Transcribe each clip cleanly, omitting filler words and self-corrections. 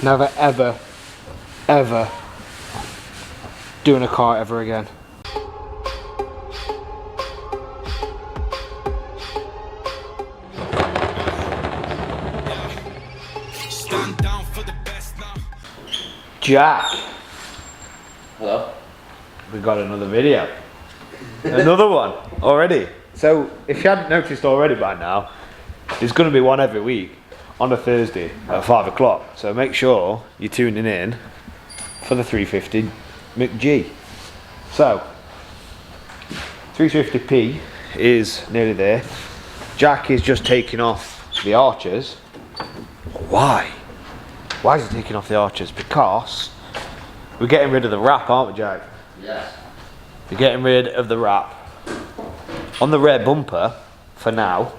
Never ever, ever doing a car ever again. Jack. Hello? We got another video. Another one already. So if you hadn't noticed already by now, there's going to be one every week on a Thursday at 5 o'clock. So make sure you're tuning in for the 350 McG. So 350p is nearly there. Jack is just taking off the archers. Why? Why is he taking off the archers? Because we're getting rid of the wrap, aren't we, Jack? Yes. We're getting rid of the wrap on the rear bumper for now.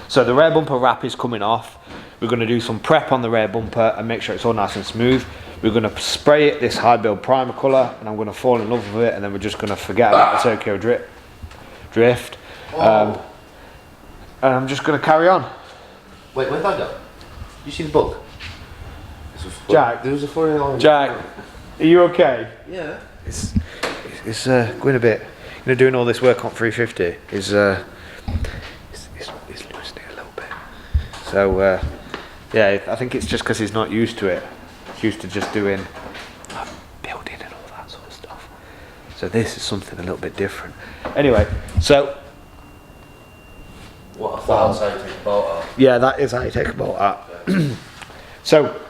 So the rear bumper wrap is coming off. We're going to do some prep on the rear bumper and make sure it's all nice and smooth. We're going to spray it this high build primer colour, and I'm going to fall in love with it, and then we're just going to forget about the Tokyo drift. And I'm just going to carry on. Wait, where'd that go? You see the book? Jack, there was a funny line. Jack, are you okay? Yeah. It's going a bit. You know, doing all this work on 350 is losing it a little bit. So yeah, I think it's just because he's not used to it. He's used to just doing building and all that sort of stuff. So this is something a little bit different. Anyway, so What, I thought that's how you take a bolt out. yeah, that is how you take a bolt out. So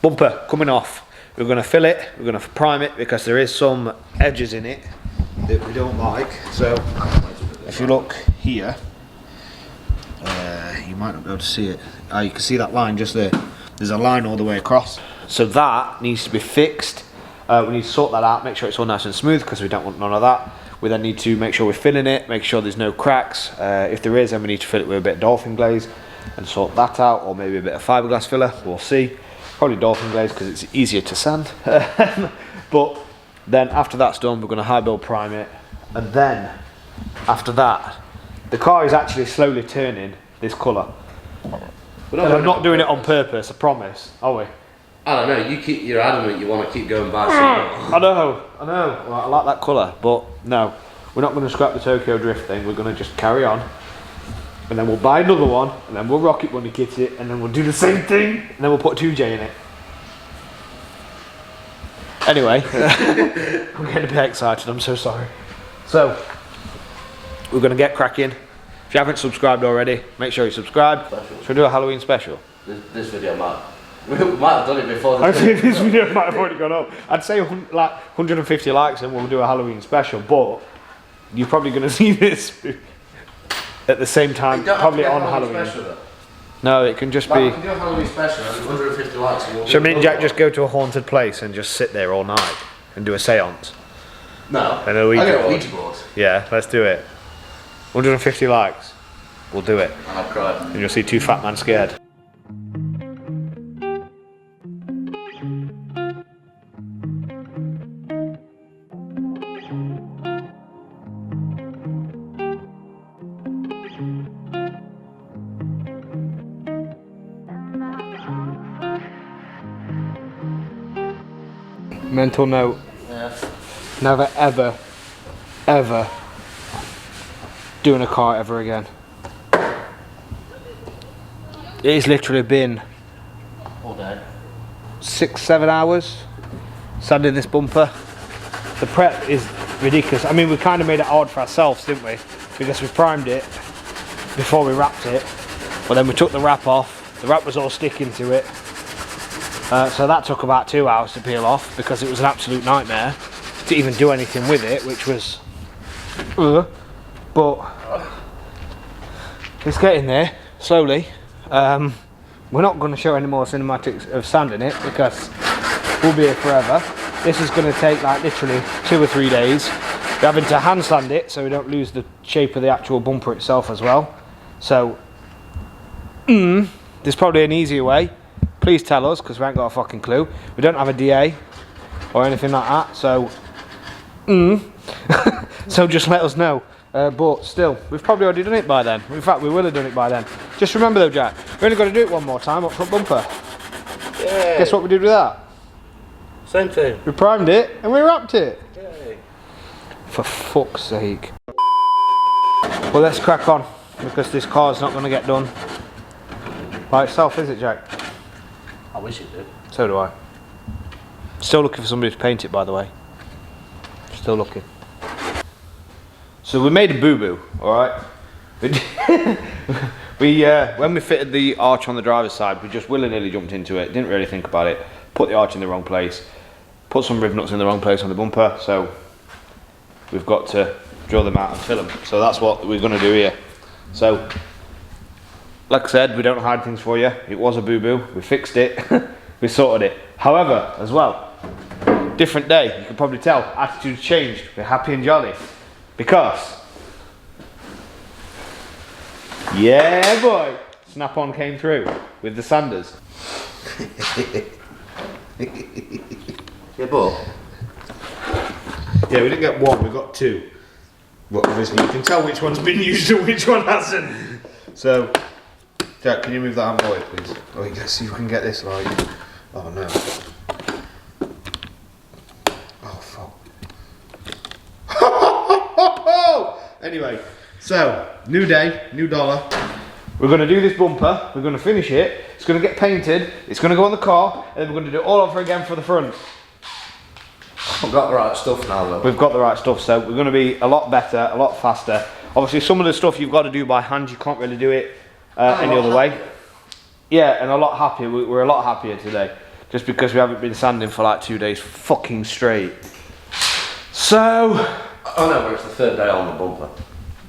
bumper coming off. We're going to fill it, we're going to prime it because there is some edges in it that we don't like. So if you look here, you might not be able to see it. You can see that line just there. There's a line all the way across. So that needs to be fixed. We need to sort that out, make sure it's all nice and smooth because we don't want none of that. We then need to make sure we're filling it, make sure there's no cracks. If there is, then we need to fill it with a bit of dolphin glaze and sort that out, or maybe a bit of fiberglass filler, we'll see. Probably dolphin glaze because it's easier to sand. But then after that's done, we're going to high build prime it, and then after that, the car is actually slowly turning this colour. And I'm not doing it on purpose, I promise, are we? I don't know, you're adamant you want to keep going back. I know. Well, I like that colour, but no, we're not going to scrap the Tokyo drift thing. We're going to just carry on. And then we'll buy another one, and then we'll Rocket Bunny kit it, and then we'll do the same thing, and then we'll put 2J in it. Anyway, I'm getting a bit excited, I'm so sorry. So, we're going to get cracking. If you haven't subscribed already, make sure you subscribe. Should we do a Halloween special? This video we might have done it before I think this video might have already gone up. I'd say like 150 likes and we'll do a Halloween special, but you're probably going to see this at the same time, probably on Halloween. Special, no, it can just be. We can do a Halloween special and 150 likes. And Should me and Jack just go to a haunted place and just sit there all night and do a seance? No. And a Ouija board. Ouija board. Yeah, let's do it. 150 likes. We'll do it. And I'll cry. And you'll see two fat men scared. Mental note. Yeah. Never ever, ever doing a car ever again. It's literally been All day. 6-7 hours sanding this bumper. The prep is ridiculous. I mean, we kind of made it hard for ourselves, didn't we? Because we primed it before we wrapped it, but then we took the wrap off. The wrap was all sticking to it. So that took about 2 hours to peel off because it was an absolute nightmare to even do anything with it, which was but it's getting there slowly. We're not going to show any more cinematics of sanding it because we'll be here forever. This is going to take like literally 2 or 3 days. We're having to hand sand it so we don't lose the shape of the actual bumper itself as well. So there's probably an easier way. Please tell us, because we ain't got a fucking clue. We don't have a DA or anything like that, so so just let us know. But still, we've probably already done it by then. In fact, we will have done it by then. Just remember though, Jack, we've only got to do it one more time up front bumper. Yeah. Guess what we did with that? Same thing. We primed it and we wrapped it. Yay. For fuck's sake. Well, let's crack on, because this car's not going to get done by itself, is it, Jack? I wish it did. So do I. Still looking for somebody to paint it, by the way. Still looking. So we made a boo-boo, alright? When we fitted the arch on the driver's side, we just willy-nilly jumped into it, didn't really think about it, put the arch in the wrong place, put some riv nuts in the wrong place on the bumper, so we've got to drill them out and fill them. So that's what we're going to do here. So, like I said, we don't hide things for you. It was a boo-boo, we fixed it, we sorted it. However, as well, different day, you can probably tell, attitude's changed, we're happy and jolly. Because, yeah boy, Snap-on came through with the sanders. Yeah, but Yeah, we didn't get one, we got two. But obviously you can tell which one's been used and which one hasn't. So, Jack, can you move that hand away, please? Oh, let's see if we can get this right. Oh no. Oh fuck. Anyway, so, new day, new dollar. We're going to do this bumper, we're going to finish it, it's going to get painted, it's going to go on the car, and then we're going to do it all over again for the front. I've got the right stuff now though. We've got the right stuff, so we're going to be a lot better, a lot faster. Obviously some of the stuff you've got to do by hand, you can't really do it any other way. Yeah, and a lot happier, we're a lot happier today, just because we haven't been sanding for like 2 days fucking straight. So... Oh no, but it's the third day on the bumper.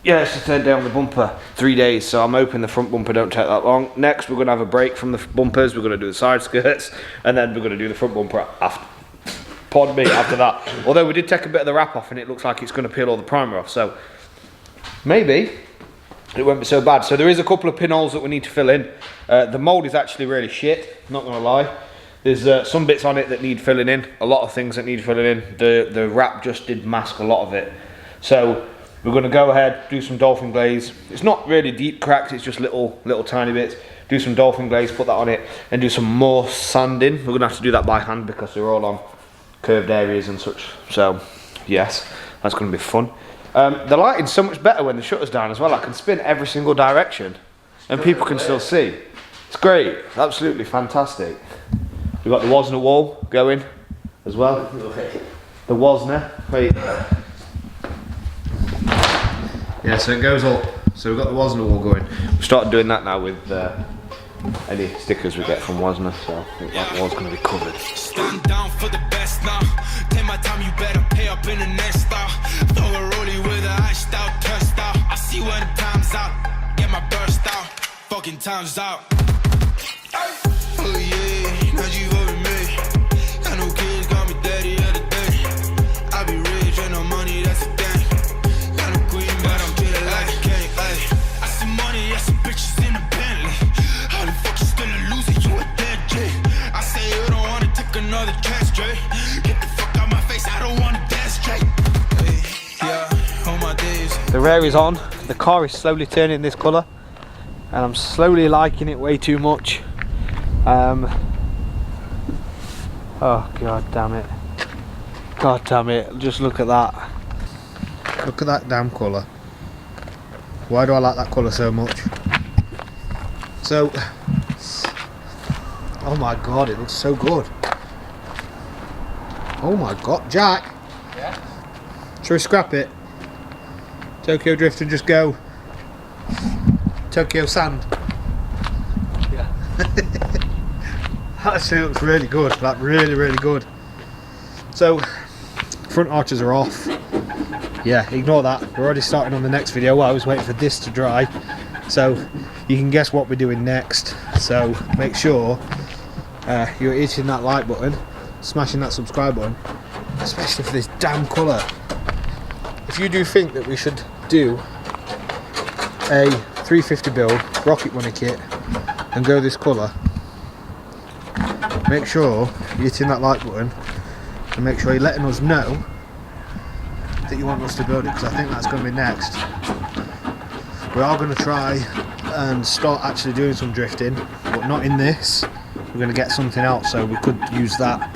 Yeah, it's the third day on the bumper, 3 days, so I'm hoping the front bumper don't take that long. Next, we're going to have a break from the bumpers, we're going to do the side skirts, and then we're going to do the front bumper after. Pardon me, after that. Although we did take a bit of the wrap off, and it looks like it's going to peel all the primer off, so maybe it won't be so bad. So there is a couple of pinholes that we need to fill in. The mould is actually really shit, not going to lie. There's some bits on it that need filling in, a lot of things that need filling in. The wrap just did mask a lot of it. So we're going to go ahead, do some dolphin glaze. It's not really deep cracks, it's just little tiny bits. Do some dolphin glaze, put that on it, and do some more sanding. We're going to have to do that by hand because they're all on curved areas and such. So yes, that's going to be fun. The lighting's so much better when the shutter's down as well. I can spin every single direction and people can still see. It's great, it's absolutely fantastic. We've got the Wosner wall going as well. The Wosner, wait. Yeah, so it goes up. So we've got the Wosner wall going. We've started doing that now with any stickers we get from Wosner, so I think that wall's going to be covered. Stand down for the best now. Take my time, you better pay up in the next style. Throw a rollie with a iced out, test out. I see when the time's out. Get my burst out. Fucking time's out. Oh yeah, now you over me. Got no kids, got me daddy of the day. I be rich and no money, that's a thing. Got no queen, but I'm treated like a king. I see money, I see bitches in the Bentley. How the fuck you still a loser? You a dead J. I say you don't wanna take another chance, Dre. Get the fuck out my face, I don't wanna dance straight. Hey, yeah, on my days. The rear is on, the car is slowly turning this colour, and I'm slowly liking it way too much. Oh god damn it. God damn it, just look at that. Look at that damn colour. Why do I like that colour so much? So, oh my god, it looks so good. Oh my god, Jack. Yeah? Shall we scrap it? Tokyo Drift and just go Tokyo Sand. Yeah. That actually looks really good, like really good. So, front arches are off. Yeah, ignore that. We're already starting on the next video. Well, I was waiting for this to dry. So, you can guess what we're doing next. So, make sure you're hitting that like button, smashing that subscribe button, especially for this damn colour. If you do think that we should do a 350 build, rocket money kit, and go this colour, make sure you're hitting that like button and make sure you're letting us know that you want us to build it, because I think that's going to be next. We are going to try and start actually doing some drifting, but not in this. We're we're going to get something else, so we could use that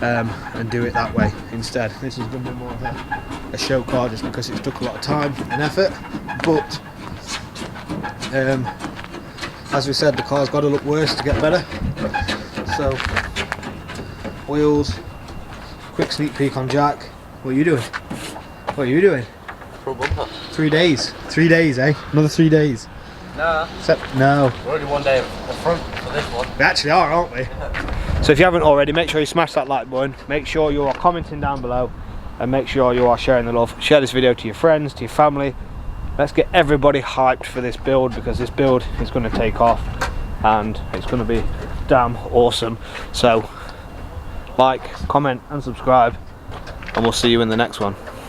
and do it that way instead. This is going to be more of a show car just because it's took a lot of time and effort, but as we said, the car's got to look worse to get better. So wheels, quick sneak peek on Jack. What are you doing? What are you doing? Pro bumper. 3 days. 3 days, eh? Another 3 days. Nah. No. We're already 1 day up front for this one. We actually are, aren't we? So if you haven't already, make sure you smash that like button. Make sure you are commenting down below. And make sure you are sharing the love. Share this video to your friends, to your family. Let's get everybody hyped for this build, because this build is going to take off. And it's going to be damn awesome. So like, comment and subscribe. And we'll see you in the next one.